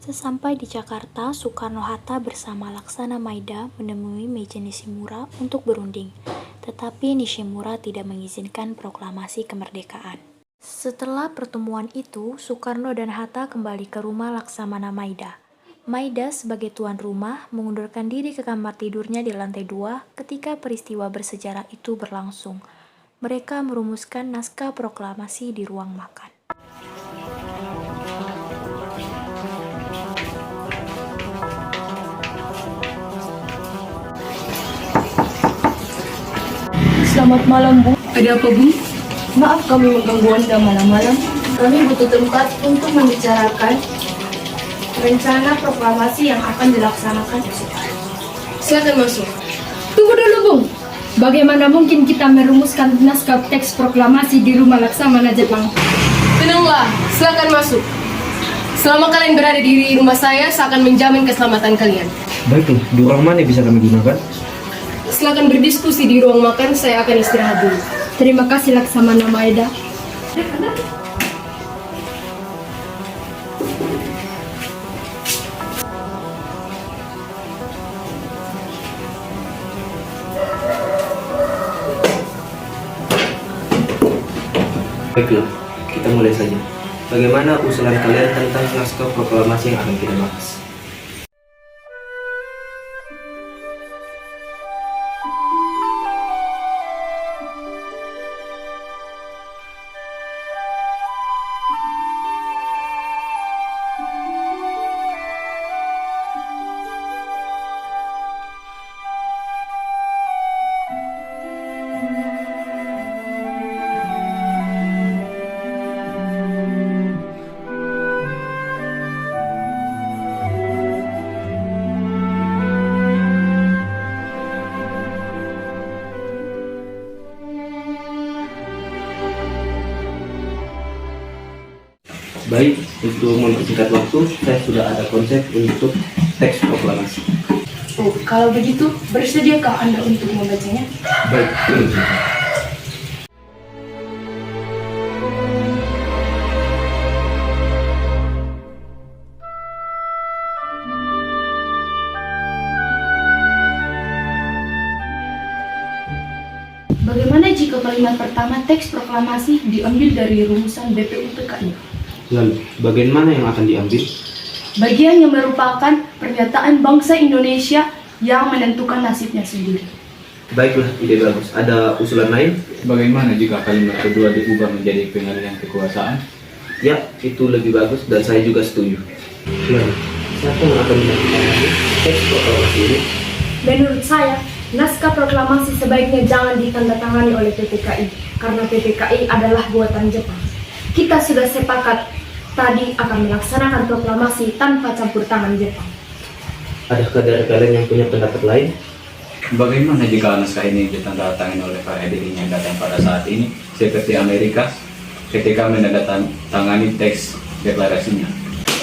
Sesampai di Jakarta, Soekarno-Hatta bersama Laksana Maida menemui meja Nishimura untuk berunding. Tetapi Nishimura tidak mengizinkan proklamasi kemerdekaan. Setelah pertemuan itu, Soekarno dan Hatta kembali ke rumah Laksamana Maida. Maida sebagai tuan rumah mengundurkan diri ke kamar tidurnya di lantai 2 ketika peristiwa bersejarah itu berlangsung. Mereka merumuskan naskah proklamasi di ruang makan. Selamat malam, Bu. Ada apa, Bu? Maaf kami mengganggu Anda malam-malam. Kami butuh tempat untuk membicarakan rencana proklamasi yang akan dilaksanakan esok hari. Silakan masuk. Tunggu dulu, Bung. Bagaimana mungkin kita merumuskan naskah teks proklamasi di rumah Laksamana Jepang? Tenanglah, silakan masuk. Selama kalian berada di rumah saya akan menjamin keselamatan kalian. Baiklah, di ruang mana bisa kami gunakan? Silakan berdiskusi di ruang makan, saya akan istirahat dulu. Terima kasih Laksamana Maida. Baiklah, kita mulai saja. Bagaimana usulan kalian tentang naskah proklamasi yang akan kita bahas? Baik, untuk mempersingkat waktu, saya sudah ada konsep untuk teks proklamasi. Oh, kalau begitu, bersediakah Anda untuk membacanya? Baik, Bagaimana jika kalimat pertama teks proklamasi diambil dari rumusan BPUPKI? Lalu, bagian mana yang akan diambil? Bagian yang merupakan pernyataan bangsa Indonesia yang menentukan nasibnya sendiri. Baiklah, ide bagus. Ada usulan lain? Bagaimana jika kalimat kedua diubah menjadi pengalihan kekuasaan? Ya, itu lebih bagus dan saya juga setuju. Lalu, siapa yang akan menandatangani teks proklamasi ini? Menurut saya, naskah proklamasi sebaiknya jangan ditandatangani oleh PPKI karena PPKI adalah buatan Jepang. Kita sudah sepakat tadi akan melaksanakan proklamasi tanpa campur tangan Jepang. Adakah dari kalian yang punya pendapat lain? Bagaimana jika naskah ini ditandatangani oleh para hadirin yang datang pada saat ini, seperti Amerika ketika menandatangani teks deklarasinya?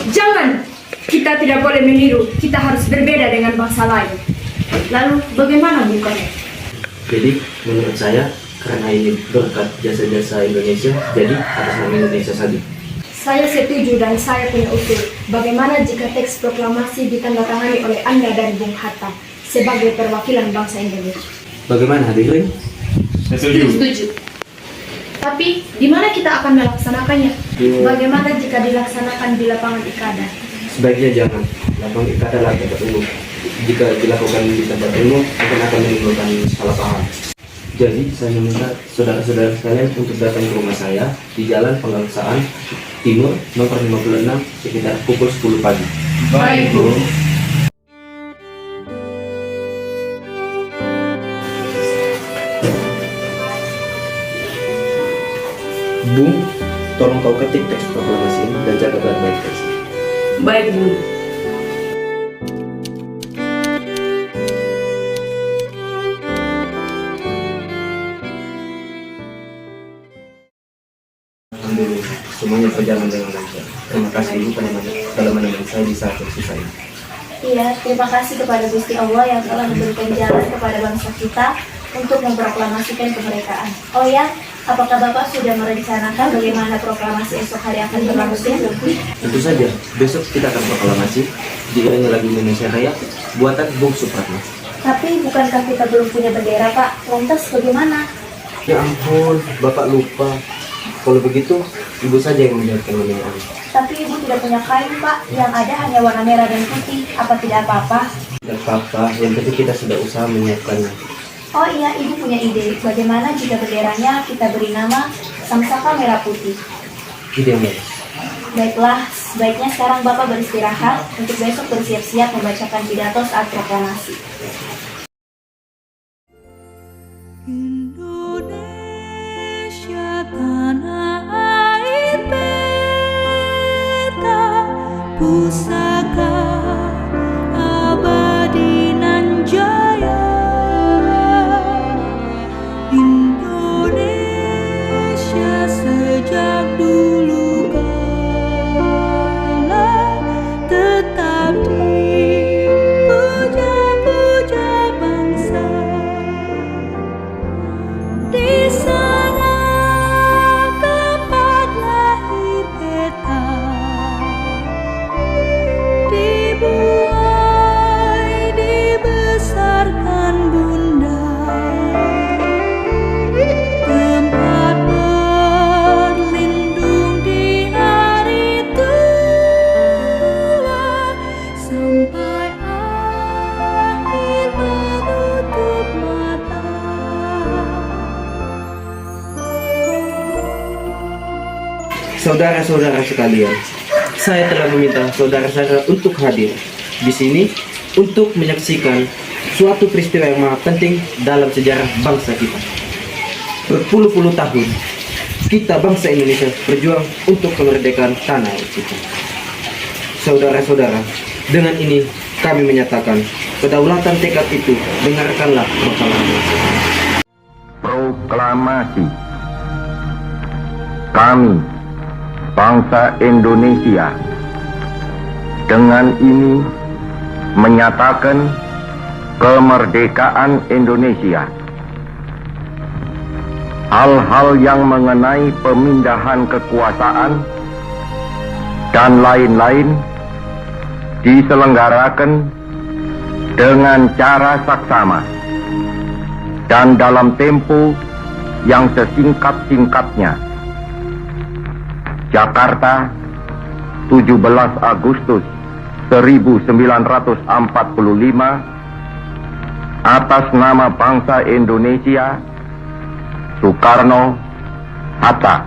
Jangan! Kita tidak boleh meniru, kita harus berbeda dengan bangsa lain. Lalu bagaimana bukannya? Jadi, menurut saya, karena ini berkat jasa-jasa Indonesia, jadi atas nama Indonesia saja. Saya setuju dan saya punya usul. Bagaimana jika teks proklamasi ditandatangani oleh Anda dan Bung Hatta sebagai perwakilan bangsa Indonesia? Bagaimana hadirin? Setuju. Tapi di mana kita akan melaksanakannya? Bagaimana jika dilaksanakan di lapangan Ikada? Sebaiknya jangan. Lapang adalah tempat umum. Jika dilakukan di tempat umum, akan menimbulkan salah paham. Jadi, saya meminta saudara-saudara sekalian untuk datang ke rumah saya di Jalan Pengaksaan Timur, nomor 56, sekitar pukul 10 pagi. Baik, Bu. Bung, tolong kau ketik teks proklamasi ini dan jaga baik-baik teksnya. Baik, Bu. Alhamdulillah, semuanya berjalan dengan lancar. Terima kasih Ibu telah menemani saya di saat susah ini. Iya, terima kasih kepada Gusti Allah yang telah memberikan jalan kepada bangsa kita untuk memproklamasikan kemerdekaan. Oh ya, apakah Bapak sudah merencanakan bagaimana proklamasi esok hari akan berlangsung? Tentu saja, besok kita akan proklamasi diiringi lagu Indonesia Raya buatan Bung Supratman. Tapi bukankah kita belum punya bendera, Pak? Lantas bagaimana? Ya ampun, Bapak lupa. Kalau begitu, Ibu saja yang menyiapkan bendera. Tapi Ibu tidak punya kain, Pak. Yang ada hanya warna merah dan putih. Apa tidak apa-apa? Tidak apa-apa, yang penting kita sudah usaha menyiapkannya. Oh iya, Ibu punya ide. Bagaimana jika benderanya kita beri nama Samsaka Merah Putih? Ide yang bagus. Baiklah, sebaiknya sekarang Bapak beristirahat untuk besok bersiap-siap membacakan pidato saat proklamasi. Indonesia tanah air beta, pusaka abadi nan jaya. Indonesia sejak dulu kala tetap dipuja-puja bangsa. Di sana tempat lahir beta, dibuai dibesarkan bunda, tempat berlindung di hari tua, sampai akhir menutup mata. Saudara-saudara sekalian, saya telah meminta saudara-saudara untuk hadir di sini untuk menyaksikan suatu peristiwa yang sangat penting dalam sejarah bangsa kita. Berpuluh-puluh tahun, kita bangsa Indonesia berjuang untuk kemerdekaan tanah air kita. Saudara-saudara, dengan ini kami menyatakan kedaulatan tekad itu, dengarkanlah proklamasi. Proklamasi. Kami, bangsa Indonesia, dengan ini menyatakan kemerdekaan Indonesia. Hal-hal yang mengenai pemindahan kekuasaan dan lain-lain diselenggarakan dengan cara saksama dan dalam tempo yang sesingkat-singkatnya. Jakarta, 17 Agustus 1945, atas nama bangsa Indonesia, Soekarno, Hatta.